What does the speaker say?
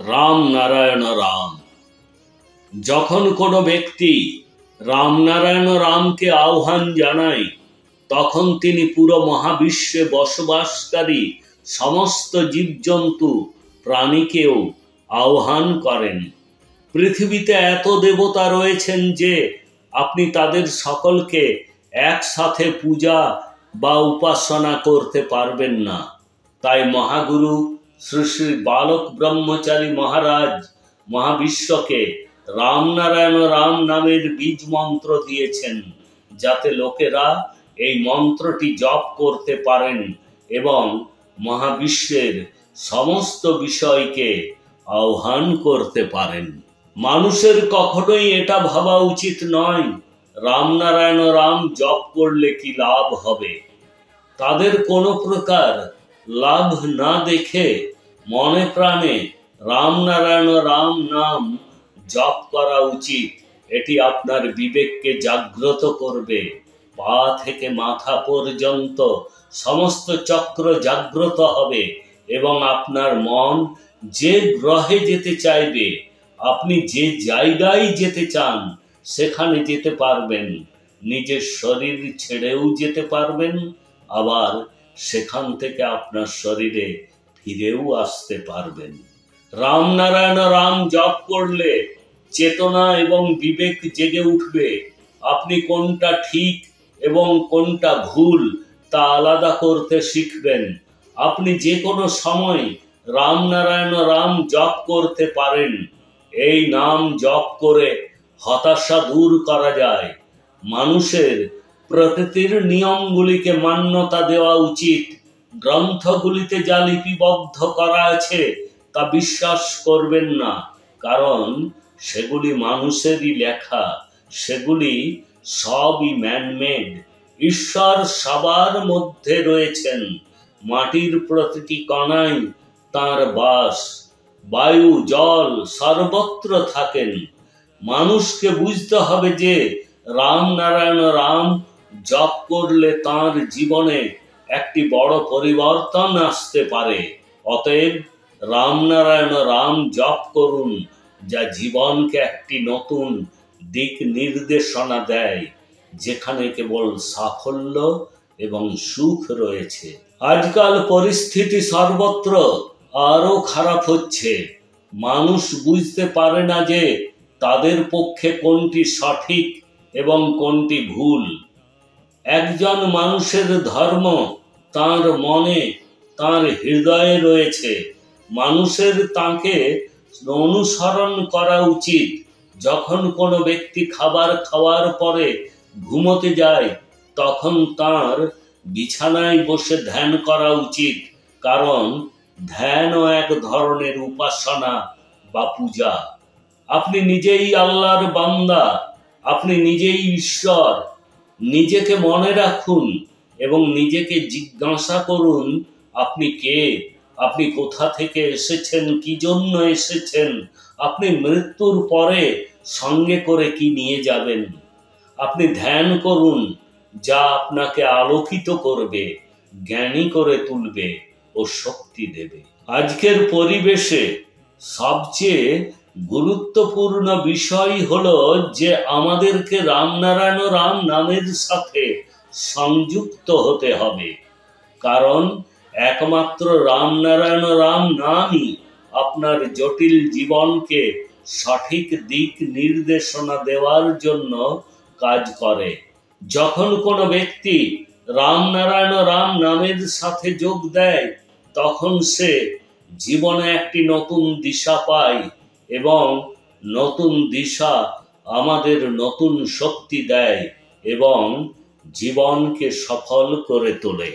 রাম নারায়ণ রাম। যখন কোনো ব্যক্তি রামনারায়ণ রামকে আহ্বান জানায়, তখন তিনি পুরো মহাবিশ্বে বসবাসকারী সমস্ত জীবজন্তু প্রাণীকেও আহ্বান করেন। পৃথিবীতে এত দেবতা রয়েছেন যে আপনি তাদের সকলকে একসাথে পূজা বা উপাসনা করতে পারবেন না। তাই মহাগুরু শ্রী শ্রী বালক ব্রহ্মচারী মহারাজ মহাবিশ্বকে রামনারায়ণ রাম নামের বীজ মন্ত্র দিয়েছেন, যাতে লোকেরা এই মন্ত্রটি জপ করতে পারেন এবং মহাবিশ্বের সমস্ত বিষয়কে আহ্বান করতে পারেন। মানুষের কখনোই এটা ভাবা উচিত নয় রামনারায়ণ রাম জপ করলে কি লাভ হবে। তাদের কোনো প্রকার লাভ না দেখে মনে প্রাণে রামনারায়ণ রাম নাম জপ করা উচিত। এটি আপনার বিবেককে জাগ্রত করবে। পা থেকে মাথা পর্যন্ত সমস্ত চক্র জাগ্রত হবে এবং আপনার মন যে গ্রহে যেতে চাইবে, আপনি যে জায়গায় যেতে চান সেখানে যেতে পারবেন। নিজের শরীর ছেড়েও যেতে পারবেন, আবার সেখান থেকে আপনার শরীরে ফিরেও আসতে পারবেন। রামনারায়ণ রাম জপ করলে চেতনা এবং বিবেক জেগে উঠবে। আপনি কোনটা ঠিক এবং কোনটা ভুল তা আলাদা করতে শিখবেন। আপনি যে কোনো সময় রামনারায়ণ রাম জপ করতে পারেন। এই নাম জপ করে হতাশা দূর করা যায়। মানুষের প্রকৃতির নিয়মগুলিকে মান্যতা দেওয়া উচিত। গ্রন্থগুলিতে যা লিপিবদ্ধ করা আছে তা বিশ্বাস করবেন না, কারণ সেগুলি মানুষেরই লেখা। সেগুলি সবই ম্যানমেড। ঈশ্বর সবার মধ্যে রয়েছেন। মাটির প্রতিটি কণায় তাঁর বাস। বায়ু, জল সর্বত্র থাকেন। মানুষকে বুঝতে হবে যে রামনারায়ণ রাম জপ করলে তাঁর জীবনে একটি বড় পরিবর্তন আসতে পারে। অতএব রামনারায়ণ রাম জপ করুন, যা জীবনকে একটি নতুন দিক নির্দেশনা দেয়, যেখানে কেবল সাফল্য এবং সুখ রয়েছে। আজকাল পরিস্থিতি সর্বত্র আরো খারাপ হচ্ছে। মানুষ বুঝতে পারে না যে তাদের পক্ষে কোনটি সঠিক এবং কোনটি ভুল। একজন মানুষের ধর্ম তার মনে, তার হৃদয়ে রয়েছে। মানুষের তাকে অনুসরণ করা উচিত। যখন কোনো ব্যক্তি খাবার খাওয়ার পরে ঘুমোতে যায়, তখন তার বিছানায় বসে ধ্যান করা উচিত, কারণ ধ্যানও এক ধরনের উপাসনা বা পূজা। আপনি নিজেই আল্লাহর বান্দা, আপনি নিজেই ঈশ্বর। নিজেকে মনে রাখুন এবং নিজেকে জিজ্ঞাসা করুন, আপনি কে? আপনি কোথা থেকে এসেছেন? কি জন্য এসেছেন? আপনি মৃত্যুর পরে সঙ্গে করে কি নিয়ে যাবেন? আপনি ধ্যান করুন, যা আপনাকে আলোকিত করবে, জ্ঞানী করে তুলবে ও শক্তি দেবে। আজকের পরিবেশে সবচেয়ে গুরুত্বপূর্ণ বিষয় হলো যে আমাদেরকে রামনারায়ণ রাম নামের সাথে সংযুক্ত হতে হবে, কারণ একমাত্র রামনারায়ণ রাম নামই আপনার জটিল জীবনকে সঠিক দিক নির্দেশনা দেওয়ার জন্য কাজ করে। যখন কোনো ব্যক্তি রামনারায়ণ রাম নামের সাথে যোগ দেয়, তখন সে জীবনে একটি নতুন দিশা পায় এবং নতুন দিশা আমাদের নতুন শক্তি দেয় এবং জীবনকে সফল করে তোলে।